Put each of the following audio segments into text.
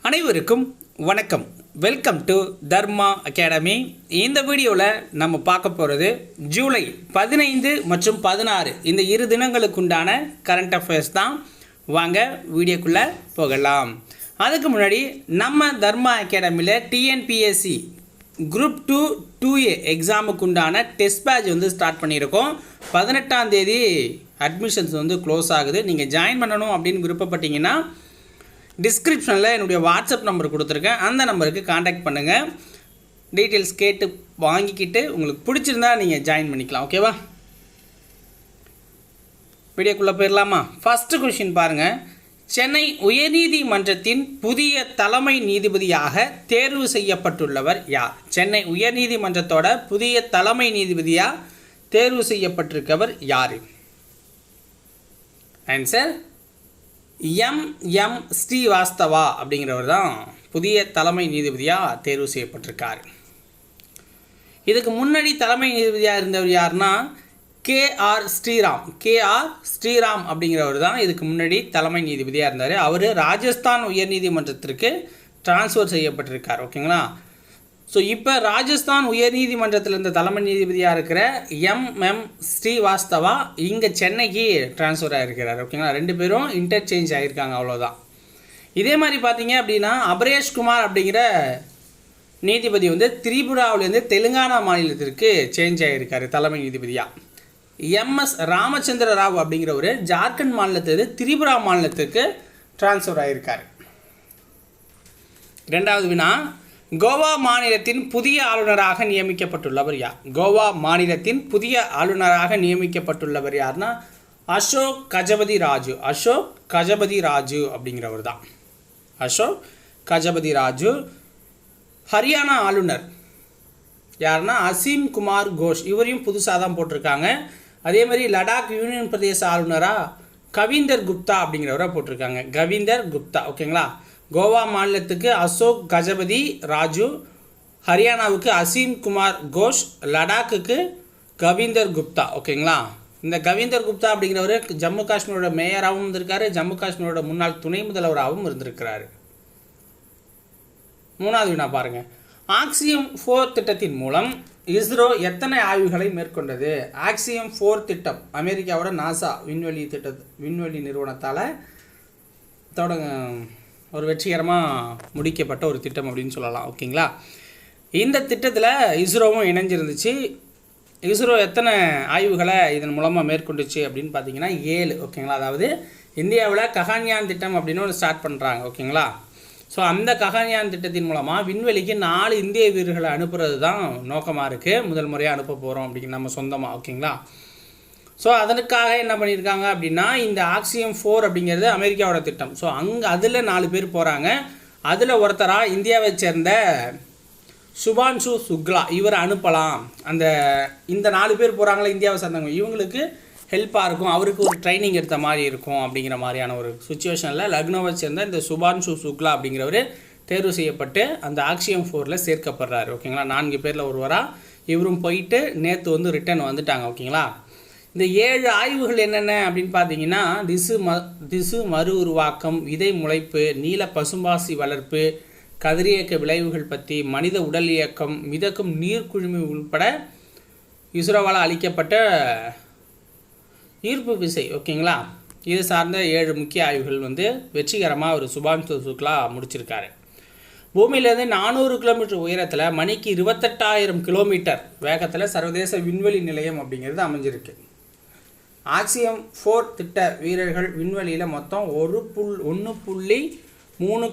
அனைவருக்கும் வணக்கம். Welcome to Dharma academy. இந்த வீடியோவில் நம்ம பார்க்க போகிறது ஜூலை 15 மற்றும் 16 இந்த இரு தினங்களுக்குண்டான கரண்ட் அஃபேர்ஸ் தான். வாங்க வீடியோக்குள்ளே போகலாம். அதுக்கு முன்னாடி நம்ம தர்மா அகாடமியில் டிஎன்பிஎஸ்சி குரூப் 2A எக்ஸாமுக்கு உண்டான டெஸ்ட் பேட்ச் ஸ்டார்ட் பண்ணியிருக்கோம். 18ஆம் தேதி அட்மிஷன்ஸ் க்ளோஸ் ஆகுது. நீங்கள் ஜாயின் பண்ணணும் அப்படின்னு விருப்பப்பட்டீங்கன்னா டிஸ்கிரிப்ஷனில் என்னுடைய வாட்ஸ்அப் நம்பர் கொடுத்துருக்கேன். அந்த நம்பருக்கு காண்டாக்ட் பண்ணுங்கள். டீட்டெயில்ஸ் கேட்டு வாங்கிக்கிட்டு உங்களுக்கு பிடிச்சிருந்தா நீங்கள் ஜாயின் பண்ணிக்கலாம். ஓகேவா? வீடியோக்குள்ளே போயிடலாமா? ஃபஸ்ட்டு கொஷின் பாருங்கள். சென்னை உயர்நீதிமன்றத்தின் புதிய தலைமை நீதிபதியாக தேர்வு செய்யப்பட்டுள்ளவர் யார்? சென்னை உயர்நீதிமன்றத்தோட புதிய தலைமை நீதிபதியாக தேர்வு செய்யப்பட்டிருக்கவர் யார்? ஆன்சர் எம் ஸ்ரீவாஸ்தவா அப்படிங்கிறவர் தான் புதிய தலைமை நீதிபதியாக தேர்வு செய்யப்பட்டிருக்கார். இதுக்கு முன்னாடி தலைமை நீதிபதியாக இருந்தவர் யாருன்னா கேஆர் ஸ்ரீராம் அப்படிங்கிறவர் தான் இதுக்கு முன்னாடி தலைமை நீதிபதியாக இருந்தார். அவர் ராஜஸ்தான் உயர்நீதிமன்றத்திற்கு டிரான்ஸ்ஃபர் செய்யப்பட்டிருக்கார். ஓகேங்களா? ஸோ இப்போ ராஜஸ்தான் உயர்நீதிமன்றத்தில் இருந்த தலைமை நீதிபதியாக இருக்கிற எம் ஸ்ரீவாஸ்தவா இங்கே சென்னைக்கு டிரான்ஸ்ஃபர் ஆகிருக்கிறார். ஓகேங்களா? ரெண்டு பேரும் இன்டர்சேஞ்ச் ஆகியிருக்காங்க, அவ்வளோதான். இதே மாதிரி பார்த்தீங்க அப்படின்னா அபரேஷ்குமார் அப்படிங்கிற நீதிபதி திரிபுராவிலேருந்து தெலுங்கானா மாநிலத்திற்கு சேஞ்ச் ஆகியிருக்காரு தலைமை நீதிபதியாக. எம்எஸ் ராமச்சந்திர ராவ் அப்படிங்கிறவர் ஜார்க்கண்ட் மாநிலத்திலிருந்து திரிபுரா மாநிலத்திற்கு டிரான்ஸ்ஃபர் ஆகியிருக்காரு. ரெண்டாவது வினா, கோவா மாநிலத்தின் புதிய ஆளுநராக நியமிக்கப்பட்டுள்ளவர் யார்? கோவா மாநிலத்தின் புதிய ஆளுநராக நியமிக்கப்பட்டுள்ளவர் யார்னா அசோக் கஜபதி ராஜு அப்படிங்கிறவர் தான். அசோக் கஜபதி ராஜு. ஹரியானா ஆளுநர் யாருன்னா அசீம் குமார் கோஷ். இவரையும் புதுசாக தான் போட்டிருக்காங்க. அதே மாதிரி லடாக் யூனியன் பிரதேச ஆளுநராக கவிந்தர் குப்தா அப்படிங்கிறவரை போட்டிருக்காங்க. கவிந்தர் குப்தா. ஓகேங்களா? கோவா மாநிலத்துக்கு அசோக் கஜபதி ராஜு, ஹரியானாவுக்கு அசீம் குமார் கோஷ், லடாக்குக்கு கவிந்தர் குப்தா. ஓகேங்களா? இந்த கவிந்தர் குப்தா அப்படிங்கிறவர் ஜம்மு காஷ்மீரோட மேயராகவும் இருந்திருக்காரு, ஜம்மு காஷ்மீரோட முன்னாள் துணை முதல்வராகவும் இருந்திருக்கிறாரு. மூணாவது வினா பாருங்கள். ஆக்சியம் 4 திட்டத்தின் மூலம் இஸ்ரோ எத்தனை ஆய்வுகளை மேற்கொண்டது? ஆக்சியம் 4 திட்டம் அமெரிக்காவோட நாசா விண்வெளி நிறுவனத்தால் ஒரு வெற்றிகரமாக முடிக்கப்பட்ட ஒரு திட்டம் அப்படின்னு சொல்லலாம். ஓகேங்களா? இந்த திட்டத்தில் இஸ்ரோவும் இணைஞ்சிருந்துச்சு. இஸ்ரோ எத்தனை ஆய்வுகளை இதன் மூலமாக மேற்கொண்டுச்சு அப்படின்னு பார்த்தீங்கன்னா 7. ஓகேங்களா? அதாவது இந்தியாவில் ககன்யான் திட்டம் அப்படின்னு ஒன்று ஸ்டார்ட் பண்ணுறாங்க. ஓகேங்களா? ஸோ அந்த ககன்யான் திட்டத்தின் மூலமாக விண்வெளிக்கு 4 இந்திய வீரர்களை அனுப்புறது தான் நோக்கமாக இருக்குது. முதல் முறையாக அனுப்ப போகிறோம் அப்படிங்கிற நம்ம சொந்தமாக. ஓகேங்களா? ஸோ அதற்காக என்ன பண்ணியிருக்காங்க அப்படின்னா இந்த ஆக்சியம் 4 அப்படிங்கிறது அமெரிக்காவோட திட்டம். ஸோ அதில் 4 பேர் போகிறாங்க. அதில் ஒருத்தராக இந்தியாவை சேர்ந்த சுபான்ஷு சுக்லா இவரை அனுப்பலாம். இந்த 4 பேர் போகிறாங்களே இந்தியாவை சேர்ந்தவங்க, இவங்களுக்கு ஹெல்ப்பாக இருக்கும், அவருக்கு ஒரு ட்ரைனிங் எடுத்த மாதிரி இருக்கும் அப்படிங்கிற மாதிரியான ஒரு சுச்சுவேஷனில் லக்னோவை சேர்ந்த இந்த சுபான்ஷு சுக்லா அப்படிங்கிறவர் தேர்வு செய்யப்பட்டு அந்த ஆக்சியம் 4ல் சேர்க்கப்படுறாரு. ஓகேங்களா? 4 பேரில் ஒருவராக இவரும் போயிட்டு நேற்று ரிட்டர்ன் வந்துட்டாங்க. ஓகேங்களா? இந்த 7 ஆய்வுகள் என்னென்ன அப்படின்னு பார்த்தீங்கன்னா திசு மறு உருவாக்கம், விதை முளைப்பு, நீல பசும்பாசி வளர்ப்பு, கதிரியக்க விளைவுகள் பற்றி, மனித உடல் இயக்கம், மிதக்கும் நீர்க்குழுமி உள்பட இஸ்ரோவால் அளிக்கப்பட்ட ஈர்ப்பு விசை. ஓகேங்களா? இது சார்ந்த 7 முக்கிய ஆய்வுகள் வெற்றிகரமாக ஒரு சுபான்ஷு சுக்லா முடிச்சிருக்காரு. பூமியிலேருந்து 400 கிலோமீட்டர் உயரத்தில் மணிக்கு 28,000 கிலோமீட்டர் வேகத்தில் சர்வதேச விண்வெளி நிலையம் அப்படிங்கிறது அமைஞ்சிருக்கு. ஆக்சியம் 4 திட்ட வீரர்கள் விண்வெளியில் மொத்தம் 1.3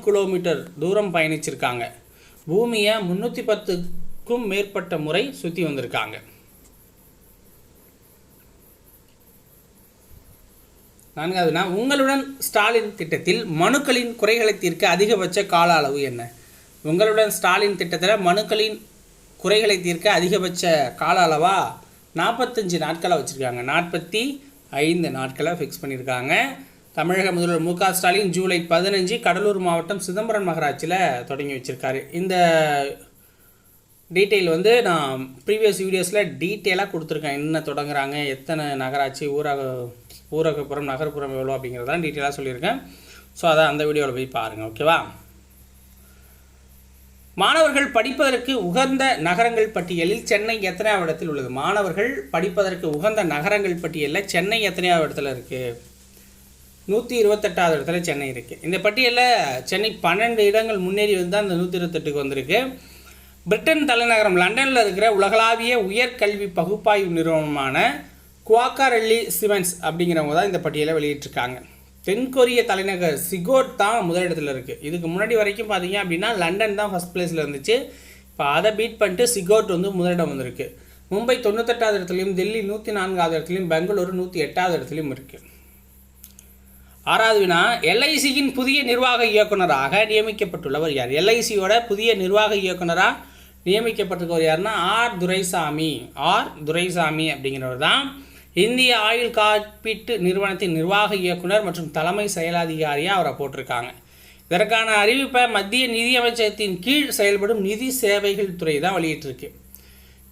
கிலோமீட்டர் தூரம் பயணிச்சிருக்காங்க. பூமியை 310க்கும் மேற்பட்ட முறை சுற்றி வந்திருக்காங்க. நான்காவதுனா, உங்களுடன் ஸ்டாலின் திட்டத்தில் மனுக்களின் குறைகளை தீர்க்க அதிகபட்ச கால அளவு என்ன? உங்களுடன் ஸ்டாலின் திட்டத்தில் மனுக்களின் குறைகளை தீர்க்க அதிகபட்ச கால அளவாக 45 நாட்களை வச்சுருக்காங்க. 45 நாட்களை ஃபிக்ஸ் பண்ணியிருக்காங்க. தமிழக முதல்வர் மு க ஸ்டாலின் ஜூலை 15 கடலூர் மாவட்டம் சிதம்பரம் நகராட்சியில் தொடங்கி வச்சுருக்காரு. இந்த டீட்டெயில் நான் ப்ரீவியஸ் வீடியோஸில் டீட்டெயிலாக கொடுத்துருக்கேன். என்ன தொடங்குறாங்க, எத்தனை நகராட்சி, ஊரகப்புறம், நகர்ப்புறம் எவ்வளோ அப்படிங்கிறதான் டீட்டெயிலாக சொல்லியிருக்கேன். ஸோ அதை அந்த வீடியோவில் போய் பாருங்கள். ஓகேவா? மாணவர்கள் படிப்பதற்கு உகந்த நகரங்கள் பட்டியலில் சென்னை எத்தனையாவது இடத்தில் உள்ளது? மாணவர்கள் படிப்பதற்கு உகந்த நகரங்கள் பட்டியலில் சென்னை எத்தனையாவது இடத்துல இருக்குது? 128வது இடத்துல சென்னை இருக்குது. இந்த பட்டியலில் சென்னை 12 இடங்கள் முன்னேறி வந்து அந்த 128க்கு வந்திருக்கு. பிரிட்டன் தலைநகரம் லண்டனில் இருக்கிற உலகளாவிய உயர்கல்வி பகுப்பாய்வு நிறுவனமான குவாக்காரெல்லி சிமெண்ட்ஸ் அப்படிங்கிறவங்க தான் இந்த பட்டியலை வெளியிட்டிருக்காங்க. தென்கொரிய தலைநகர் சிகோட் தான் முதலிடத்தில் இருக்குது. இதுக்கு முன்னாடி வரைக்கும் பார்த்தீங்க அப்படின்னா லண்டன் தான் ஃபஸ்ட் பிளேஸில் இருந்துச்சு. இப்போ அதை பீட் பண்ணிட்டு சிகோட் வந்து முதலிடம் வந்திருக்கு. மும்பை 98வது இடத்துலையும், டெல்லி 104வது இடத்துலையும், பெங்களூரு 108வது இடத்துலையும் இருக்குது. 6வது வினா, எல்ஐசியின் புதிய நிர்வாக இயக்குநராக நியமிக்கப்பட்டுள்ளவர் யார்? எல்ஐசியோட புதிய நிர்வாக இயக்குநராக நியமிக்கப்பட்டிருக்கவர் யாருன்னா ஆர் துரைசாமி அப்படிங்கிறவர் தான் இந்திய ஆயுள் காப்பீட்டு நிறுவனத்தின் நிர்வாக இயக்குனர் மற்றும் தலைமை செயலதிகாரியாக அவரை போட்டிருக்காங்க. இதற்கான அறிவிப்பை மத்திய நிதியமைச்சகத்தின் கீழ் செயல்படும் நிதி சேவைகள் துறை தான் வெளியிட்டிருக்கு.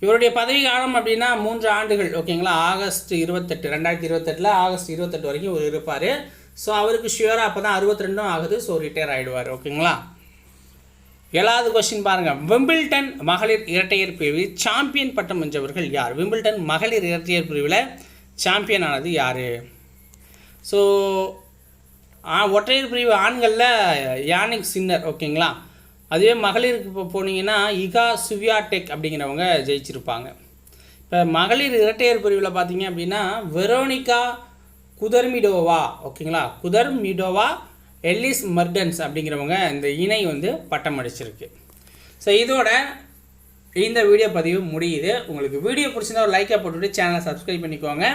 இவருடைய பதவி காலம் அப்படின்னா 3 ஆண்டுகள். ஓகேங்களா? ஆகஸ்ட் 28 2028 ஆகஸ்ட் 28 வரைக்கும் இவர் இருப்பார். ஸோ அவருக்கு ஷியூராக அப்போ தான் 62 ஆகுது. ஸோ ரிட்டையர் ஆகிடுவார். ஓகேங்களா? 7வது கொஸ்டின் பாருங்கள். விம்பிள்டன் மகளிர் இரட்டையர் பிரிவில் சாம்பியன் பட்டம் வென்றவர்கள் யார்? விம்பிள்டன் மகளிர் இரட்டையர் பிரிவில் சாம்பியன் ஆனது யார்? ஸோ ஒற்றையர் பிரிவு ஆண்களில் யானிக் சின்னர். ஓகேங்களா? அதுவே மகளிருக்கு இப்போ போனீங்கன்னா இகா சுவியாடெக் அப்படிங்கிறவங்க ஜெயிச்சிருப்பாங்க. இப்போ மகளிர் இரட்டையர் பிரிவில் பார்த்தீங்க அப்படின்னா வெரோனிகா குதர்மிடோவா. ஓகேங்களா? குதர்மிடோவா எல்லிஸ் மர்டன்ஸ் அப்படிங்கிறவங்க இந்த இணை வந்து பட்டம் அடிச்சிருக்கு. ஸோ இதோட இந்த வீடியோ பதிவு முடியுது. உங்களுக்கு வீடியோ பிடிச்சிருந்தா ஒரு லைக்காக போட்டுவிட்டு சேனலை சப்ஸ்கிரைப் பண்ணிக்கோங்க.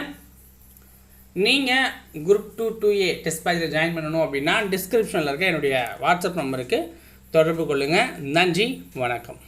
நீங்கள் குரூப் 2 2A டெஸ்ட் பேட்சில் ஜாயின் பண்ணணும் அப்படின்னா டிஸ்கிரிப்ஷனில் இருக்க என்னுடைய வாட்ஸ்அப் நம்பருக்கு தொடர்பு கொள்ளுங்கள். நன்றி, வணக்கம்.